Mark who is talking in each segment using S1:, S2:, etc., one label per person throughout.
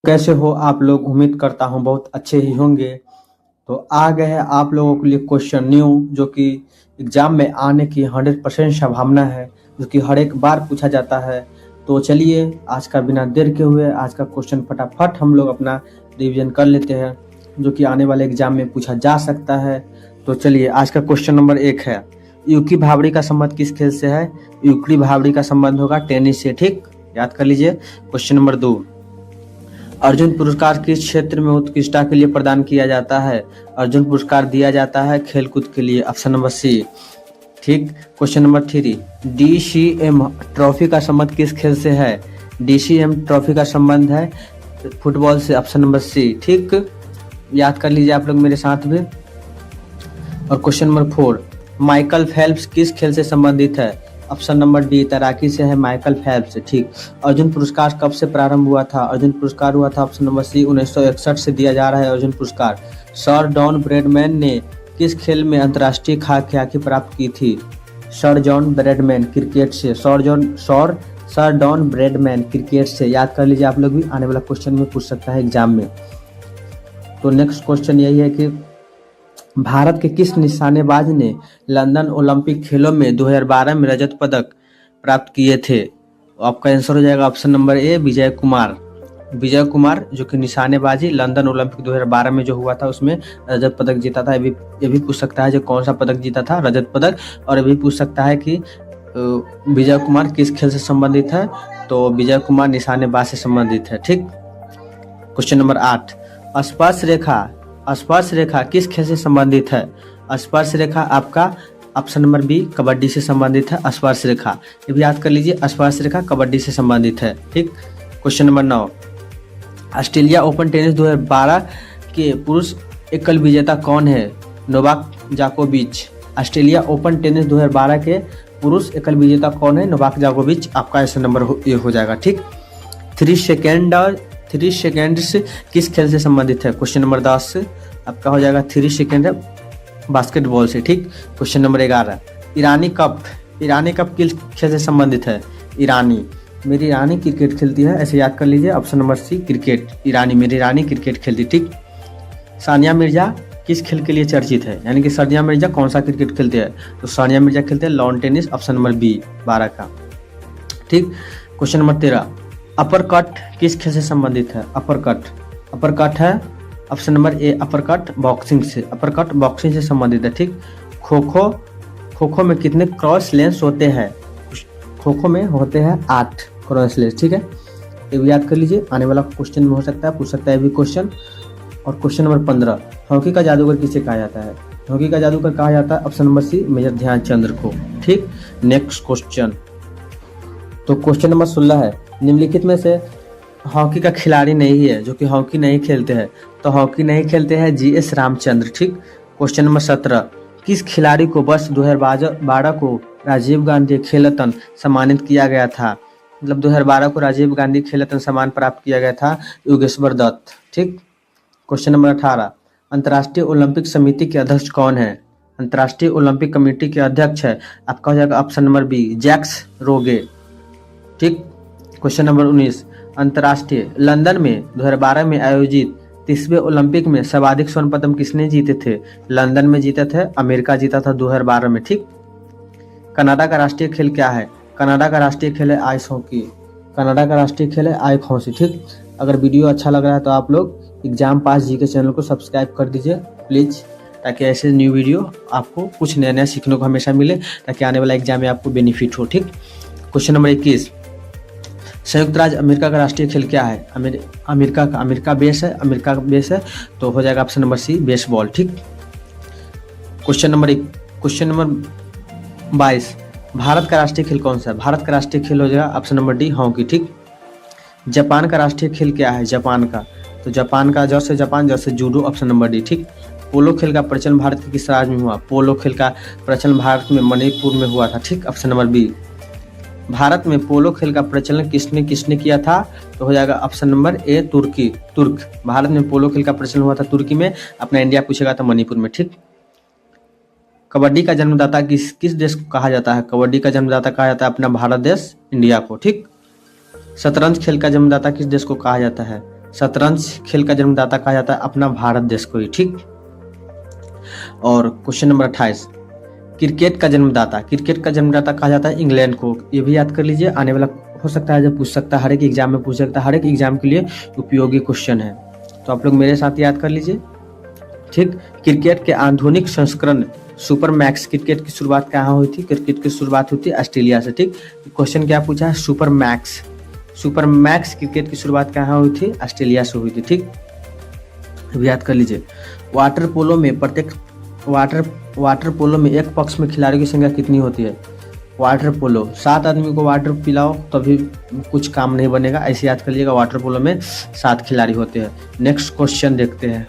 S1: कैसे हो आप लोग। उम्मीद करता हूँ बहुत अच्छे ही होंगे। तो आ गए हैं आप लोगों के लिए क्वेश्चन न्यू, जो कि एग्जाम में आने की 100% संभावना है, जो कि हर एक बार पूछा जाता है। तो चलिए आज का बिना देर के हुए आज का क्वेश्चन फटाफट हम लोग अपना रिवीजन कर लेते हैं, जो कि आने वाले एग्जाम में पूछा जा सकता है। तो चलिए आज का क्वेश्चन नंबर 1 है, यूकी भावड़ी का संबंध किस खेल से है। यूकी भावड़ी का संबंध होगा टेनिस से। ठीक, याद कर लीजिए। क्वेश्चन नंबर 2, अर्जुन पुरस्कार किस क्षेत्र में उत्कृष्टता के लिए प्रदान किया जाता है। अर्जुन पुरस्कार दिया जाता है खेलकूद के लिए। Option number C. ठीक। क्वेश्चन नंबर 3, DCM ट्रॉफी का संबंध किस खेल से है। DCM ट्रॉफी का संबंध है फुटबॉल से। Option number C. ठीक, याद कर लीजिए आप लोग मेरे साथ भी। और क्वेश्चन नंबर 4, माइकल फेल्प्स किस खेल से संबंधित है। ऑप्शन नंबर डी, तैराकी से है माइकल फेल्प्स से। ठीक। अर्जुन पुरस्कार कब से प्रारंभ हुआ था। अर्जुन पुरस्कार हुआ था ऑप्शन नंबर सी 1961 से दिया जा रहा है अर्जुन पुरस्कार। सर जॉन ब्रैडमैन ने किस खेल में अंतर्राष्ट्रीय ख्याति प्राप्त की थी। सर जॉन ब्रैडमैन क्रिकेट से। सर जॉन ब्रैडमैन क्रिकेट से। याद कर लीजिए आप लोग भी, आने वाला क्वेश्चन में पूछ सकता है एग्जाम में। तो नेक्स्ट क्वेश्चन यही है कि भारत के किस निशानेबाज ने लंदन ओलंपिक खेलों में 2012 में रजत पदक प्राप्त किए थे। आपका आंसर हो जाएगा option number A, Vijay Kumar. Vijay Kumar जो कि निशानेबाजी लंदन ओलंपिक 2012 में जो हुआ था उसमें रजत पदक जीता था। ये भी पूछ सकता है जो कौन सा पदक जीता था, रजत पदक। और ये भी पूछ सकता है कि विजय कुमार किस खेल से संबंधित है। तो विजय कुमार निशानेबाज से संबंधित है। ठीक। क्वेश्चन नंबर 8, स्पर्श रेखा किस खेल से संबंधित है। स्पर्श रेखा आपका ऑप्शन नंबर बी, कबड्डी से संबंधित है। स्पर्श रेखा ये भी याद कर लीजिए, स्पर्श रेखा कबड्डी से संबंधित है। ठीक। Question number 9, Australia open tennis 2012 के पुरुष एकल विजेता कौन है। नोवाक जोकोविच। ऑस्ट्रेलिया ओपन टेनिस 2012 के पुरुष एकल विजेता कौन है। नोवाक जोकोविच। आपका ऐसा नंबर ये हो जाएगा। ठीक। 3 सेकेंड्स किस खेल से संबंधित है। क्वेश्चन नंबर 10 आपका हो जाएगा 3 सेकेंड बास्केटबॉल से। ठीक। क्वेश्चन नंबर 11, ईरानी कप किस खेल से संबंधित है। मेरी रानी क्रिकेट खेलती है, ऐसे याद कर लीजिए। Option number C, cricket. मेरी रानी क्रिकेट खेलती। ठीक। सानिया मिर्जा किस खेल के लिए चर्चित है, यानी कि सानिया मिर्जा कौन सा क्रिकेट खेलते हैं। तो सानिया मिर्जा खेलते हैं lawn tennis. Option number B 12 का। ठीक। क्वेश्चन नंबर 13, अपर कट किस खेल से संबंधित है। अपर कट है option number A, upper cut boxing से संबंधित है। ठीक। खो खो में कितने क्रॉस लेंस होते हैं। खो खो में होते हैं 8 क्रॉस लेंस। ठीक है, ये भी याद कर लीजिए, आने वाला क्वेश्चन में हो सकता है, पूछ सकता है भी क्वेश्चन। और क्वेश्चन नंबर 15, हॉकी का जादूगर किसे कहा जाता है। हॉकी का जादूगर कहा जाता है option number C, major Dhyanchandra को। ठीक। नेक्स्ट क्वेश्चन, तो क्वेश्चन नंबर 16 है, निम्नलिखित में से हॉकी का खिलाड़ी नहीं है जो कि हॉकी नहीं खेलते हैं। तो हॉकी नहीं खेलते हैं GS रामचंद्र। ठीक। क्वेश्चन नंबर 17, किस खिलाड़ी को वर्ष 2012 को राजीव गांधी खेल रत्न सम्मानित किया गया था। मतलब 2012 को राजीव गांधी खेल रत्न सम्मान प्राप्त किया गया था योगेश्वर दत्त। ठीक। क्वेश्चन नंबर 18, अंतर्राष्ट्रीय ओलंपिक समिति के अध्यक्ष कौन है। अंतर्राष्ट्रीय ओलंपिक कमेटी के अध्यक्ष है आपका हो जाएगा ऑप्शन नंबर बी, जैक्स रोगे। ठीक। क्वेश्चन नंबर 19, अंतर्राष्ट्रीय लंदन में 2012 में आयोजित 30वें ओलंपिक में सर्वाधिक स्वर्ण पदक किसने जीते थे। लंदन में जीते थे, अमेरिका जीता था 2012 में। ठीक। कनाडा का राष्ट्रीय खेल क्या है। कनाडा का राष्ट्रीय खेल है आइस हॉकी। कनाडा का राष्ट्रीय खेल है आइस हॉकी। ठीक। अगर वीडियो अच्छा लग रहा है तो आप लोग एग्जाम पास जी के चैनल को सब्सक्राइब कर दीजिए प्लीज, ताकि ऐसे न्यू वीडियो आपको कुछ नया सीखने को हमेशा मिले, ताकि आने वाला एग्जाम में आपको बेनिफिट हो। ठीक। क्वेश्चन नंबर 21, संयुक्त राज्य अमेरिका का राष्ट्रीय खेल क्या है। अमेरिका बेस है, तो हो जाएगा ऑप्शन नंबर सी, बेसबॉल। ठीक। क्वेश्चन नंबर 22, भारत का राष्ट्रीय खेल कौन सा है। भारत का राष्ट्रीय खेल हो जाएगा ऑप्शन नंबर डी, हॉकी। ठीक। जापान का राष्ट्रीय खेल क्या है। जापान का जैसे जूडो। Option number D. ठीक। पोलो खेल का प्रचलन भारत के किस राज्य में हुआ। पोलो खेल का प्रचलन भारत में मणिपुर में हुआ था। ठीक। Option number B. भारत में पोलो खेल का प्रचलन किसने किया था। तो हो जाएगा ऑप्शन नंबर ए, तुर्क। भारत में पोलो खेल का प्रचलन हुआ था तुर्की में। अपना इंडिया पूछेगा तो मणिपुर में। ठीक। कबड्डी का जन्मदाता किस देश को कहा जाता है। कबड्डी का जन्मदाता कहा जाता है अपना भारत देश, इंडिया को। ठीक। शतरंज खेल का जन्मदाता किस देश को कहा जाता है। शतरंज खेल का जन्मदाता कहा जाता है अपना भारत देश को ही, ठीक। और क्वेश्चन नंबर 28, क्रिकेट का जन्मदाता कहा जाता है इंग्लैंड को। ये भी याद कर लीजिए, आने वाला हो सकता है जब पूछ सकता है, हर एक एग्जाम में पूछ सकता है, हर एक एग्जाम के लिए उपयोगी क्वेश्चन है, तो आप लोग मेरे साथ याद कर लीजिए, ठीक। क्रिकेट के आधुनिक संस्करण सुपर मैक्स क्रिकेट की शुरुआत कहाँ हुई थी? क्रिकेट की शुरुआत हुई थी ऑस्ट्रेलिया से, ठीक। क्वेश्चन क्या पूछा है? सुपर मैक्स क्रिकेट की शुरुआत कहाँ हुई थी? ऑस्ट्रेलिया से हुई थी, ठीक। अभी याद कर लीजिए, वाटर पोलो में एक पक्ष में खिलाड़ियों की संख्या कितनी होती है? वाटर पोलो 7 आदमी को वाटर पिलाओ तभी कुछ काम नहीं बनेगा, ऐसे याद कर लीजिएगा। वाटर पोलो में 7 खिलाड़ी होते हैं। नेक्स्ट क्वेश्चन देखते हैं।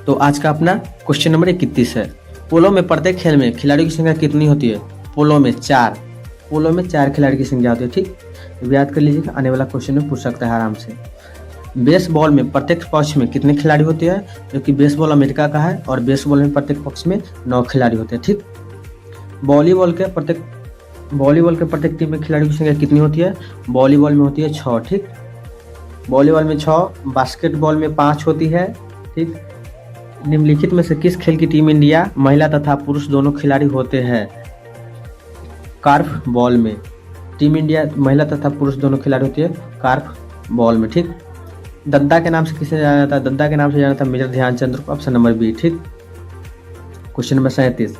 S1: तो आज का अपना क्वेश्चन नंबर 31 है, पोलो में प्रत्येक खेल में खिलाड़ियों की संख्या कितनी होती है? पोलो में 4 खिलाड़ी की संख्या होती है, ठीक। याद कर लीजिएगा, आने वाला क्वेश्चन में पूछ सकता है आराम से। बेसबॉल में प्रत्येक पक्ष में कितने खिलाड़ी होते हैं? क्योंकि बेसबॉल अमेरिका का है और बेसबॉल में प्रत्येक पक्ष में 9 खिलाड़ी होते हैं, ठीक। वॉलीबॉल के प्रत्येक टीम में खिलाड़ियों की संख्या कितनी होती है? वॉलीबॉल में होती है 6, ठीक। वॉलीबॉल में 6, बास्केटबॉल में 5 होती है, ठीक। निम्नलिखित में से किस खेल की टीम इंडिया महिला तथा पुरुष दोनों खिलाड़ी होते हैं? कार्फ बॉल में टीम इंडिया महिला तथा पुरुष दोनों खिलाड़ी होती है कार्फ बॉल में, ठीक। दद्दा के नाम से किसे जाना जाता है? दद्दा के नाम से जाना जाता है मेजर ध्यानचंद्र को, ऑप्शन नंबर बी, ठीक। क्वेश्चन नंबर 37,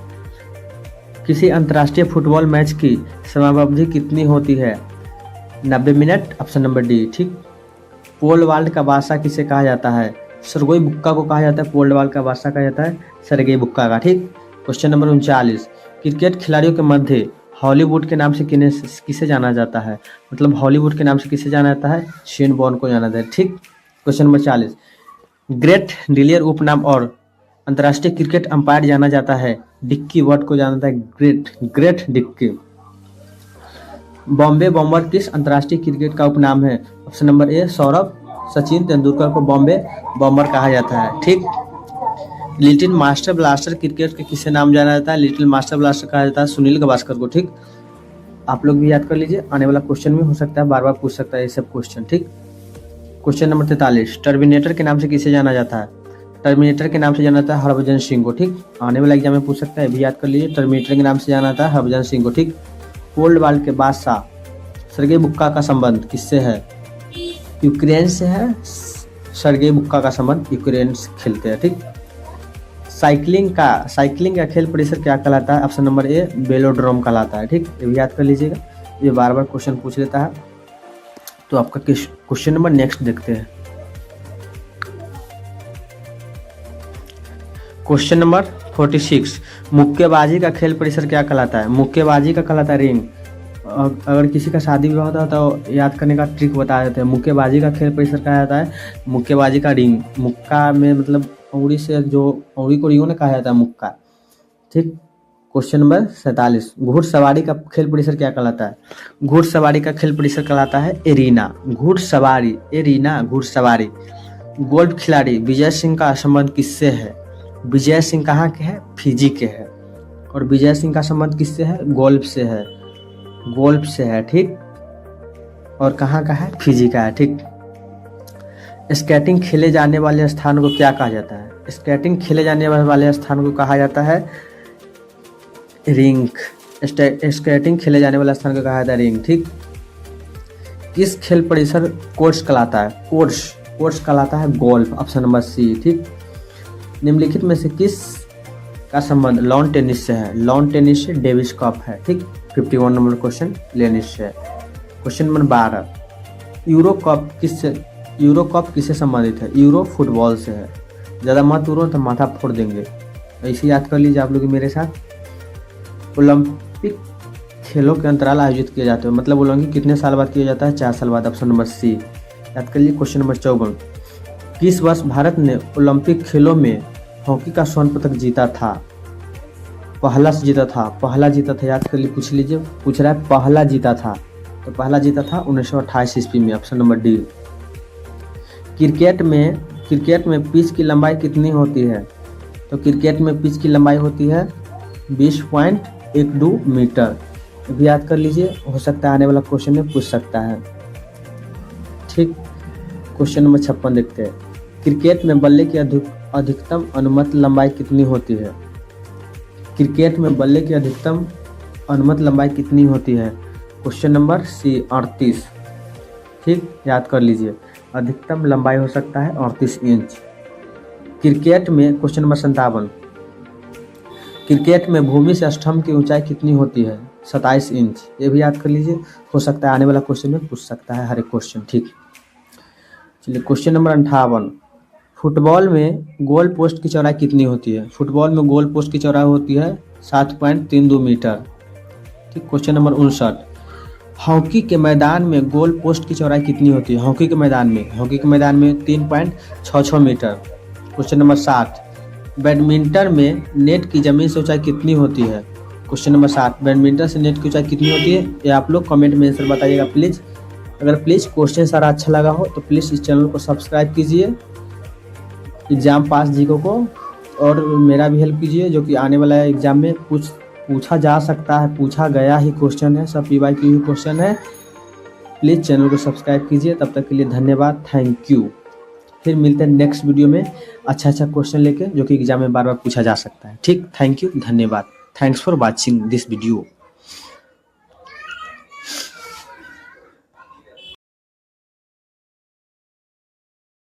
S1: किसी अंतर्राष्ट्रीय फुटबॉल मैच की समयावधि कितनी होती है? 90 मिनट, ऑप्शन नंबर डी, ठीक। पोल वाल्ट का बादशाह किसे कहा जाता है? सर्गेई बुक्का को कहा जाता है पोल वाल्ट का बादशाह कहा जाता है सर्गेई बुक्का का, ठीक। क्वेश्चन नंबर 39, क्रिकेट खिलाड़ियों के मध्य हॉलीवुड के नाम से किसे जाना जाता है? मतलब हॉलीवुड के नाम से किसे जाना जाता है? शेन बॉर्न को जाना जाता है, ठीक। क्वेश्चन नंबर 40, ग्रेट डिलियर उपनाम और अंतर्राष्ट्रीय क्रिकेट अंपायर जाना जाता है डिक्की वर्ड को जाना जाता है ग्रेट डिक्की। बॉम्बे बॉम्बर किस अंतर्राष्ट्रीय क्रिकेट का उपनाम है? Option number A, Saurabh Sachin Tendulkar को बॉम्बे बॉम्बर कहा जाता है, ठीक। लिटिल मास्टर ब्लास्टर क्रिकेट के किसे नाम जाना जाता है? लिटिल मास्टर ब्लास्टर कहा जाता है सुनील गावस्कर को, ठीक। आप लोग भी याद कर लीजिए, आने वाला क्वेश्चन में हो सकता है बार बार पूछ सकता है ये सब क्वेश्चन, ठीक। क्वेश्चन नंबर 43, टर्मिनेटर के नाम से किसे जाना जाता है? टर्मिनेटर के नाम से जाना जाता है हरभजन सिंह को, ठीक। आने वाला एग्जाम में पूछ सकता है, भी याद कर लीजिए, टर्मिनेटर के नाम से जाना जाता है हरभजन सिंह को, ठीक। कोल्ड वार के बादशाह सर्गेई बुक्का का संबंध किससे है? यूक्रेन से है। सर्गेई बुक्का का संबंध यूक्रेन से खेलते हैं, ठीक। साइकिलिंग का खेल परिसर क्या कहलाता है? ऑप्शन नंबर ए, वेलोड्रोम कहलाता है, ठीक। ये भी याद कर लीजिएगा, ये बार बार क्वेश्चन पूछ लेता है। तो आपका क्वेश्चन नंबर नेक्स्ट देखते हैं। क्वेश्चन नंबर 46, मुक्केबाजी का खेल परिसर क्या कहलाता है? मुक्केबाजी का कहलाता है रिंग। अगर किसी का शादी विवाह होता है तो याद करने का ट्रिक बता देते हैं। मुक्केबाजी का खेल परिसर कहा जाता है मुक्केबाजी का रिंग। मुक्का में मतलब उंगली से जो उंगली को रिंगों ने कहा जाता है मुक्का, ठीक। क्वेश्चन नंबर 47, घुड़सवारी का खेल परिसर क्या कहलाता है? घुड़सवारी का खेल परिसर कहलाता है एरीना। घुड़सवारी। गोल्फ खिलाड़ी विजय सिंह का संबंध किससे है? विजय सिंह कहाँ के हैं? फिजी के हैं। और विजय सिंह का संबंध किससे है? गोल्फ से है, ठीक। और कहाँ का है? फिजी का है, ठीक। स्केटिंग खेले जाने वाले स्थान को क्या कहा जाता है? स्केटिंग खेले जाने वाले स्थान को कहा जाता है रिंक। स्केटिंग खेले जाने वाला स्थान को कहा जाता है रिंग, ठीक। किस खेल परिसर कोर्स कहलाता है? कोर्स कहलाता है गोल्फ, ऑप्शन नंबर सी, ठीक। निम्नलिखित में से किस का संबंध लॉन टेनिस से है? लॉन टेनिस से डेविस कप है, ठीक। 51 नंबर क्वेश्चन लेनिस से है। क्वेश्चन नंबर 12, यूरो कप किससे संबंधित है? यूरो फुटबॉल से है। ज़्यादा मत उड़ो तो माथा फोड़ देंगे, ऐसे याद कर लीजिए आप लोग मेरे साथ। ओलंपिक खेलों के अंतराल आयोजित किए जाते हैं, मतलब ओलंपिक कितने साल बाद किया जाता है? 4 साल बाद, ऑप्शन नंबर सी। याद कर लीजिए। क्वेश्चन नंबर 54, किस वर्ष भारत ने ओलंपिक खेलों में हॉकी का स्वर्ण पदक जीता था? पहला जीता था, याद कर लीजिए, पूछ लीजिए, पूछ रहा है पहला जीता था, तो पहला जीता था 1928 ईस्वी में, ऑप्शन नंबर डी। क्रिकेट में पिच की लंबाई कितनी होती है? तो क्रिकेट में पिच की लंबाई होती है 20.12 मीटर। भी याद कर लीजिए, हो सकता है आने वाला क्वेश्चन में पूछ सकता है, ठीक। क्वेश्चन नंबर 56 देखते हैं। क्रिकेट में बल्ले की अधिकतम अनुमत लंबाई कितनी होती है? क्रिकेट में बल्ले की अधिकतम अनुमत लंबाई कितनी होती है? Question number C 38। ठीक, याद कर लीजिए, अधिकतम लंबाई हो सकता है 38 इंच। क्रिकेट में क्वेश्चन नंबर 57, क्रिकेट में भूमि से स्तंभ की ऊंचाई कितनी होती है? 27 इंच। ये भी याद कर लीजिए, हो सकता है आने वाला क्वेश्चन में पूछ सकता है हर एक क्वेश्चन। ठीक, चलिए क्वेश्चन नंबर 58, फुटबॉल में गोल पोस्ट की चौड़ाई कितनी होती है? फुटबॉल में गोल पोस्ट की चौड़ाई होती है 7.32 मीटर। ठीक, क्वेश्चन नंबर 59, हॉकी के मैदान में गोल पोस्ट की चौड़ाई कितनी होती है? हॉकी के मैदान में 3.66 मीटर। क्वेश्चन नंबर 60, बैडमिंटन में नेट की जमीन से ऊंचाई कितनी होती है? क्वेश्चन नंबर 60, बैडमिंटन से नेट की ऊंचाई कितनी होती है? ये आप लोग कमेंट में आंसर बताइएगा प्लीज़। अगर प्लीज़ क्वेश्चन सारा अच्छा लगा हो तो प्लीज़ इस चैनल को सब्सक्राइब कीजिए, एग्ज़ाम पास जीको को, और मेरा भी हेल्प कीजिए, जो कि आने वाला एग्ज़ाम में पूछा जा सकता है, पूछा गया ही क्वेश्चन है, सब PYQ ही क्वेश्चन है। प्लीज़ चैनल को सब्सक्राइब कीजिए। तब तक के लिए धन्यवाद, थैंक यू। फिर मिलते हैं नेक्स्ट वीडियो में अच्छा क्वेश्चन लेके, जो कि एग्जाम में बार बार पूछा जा सकता है। ठीक, थैंक यू, धन्यवाद। Thanks for watching this video.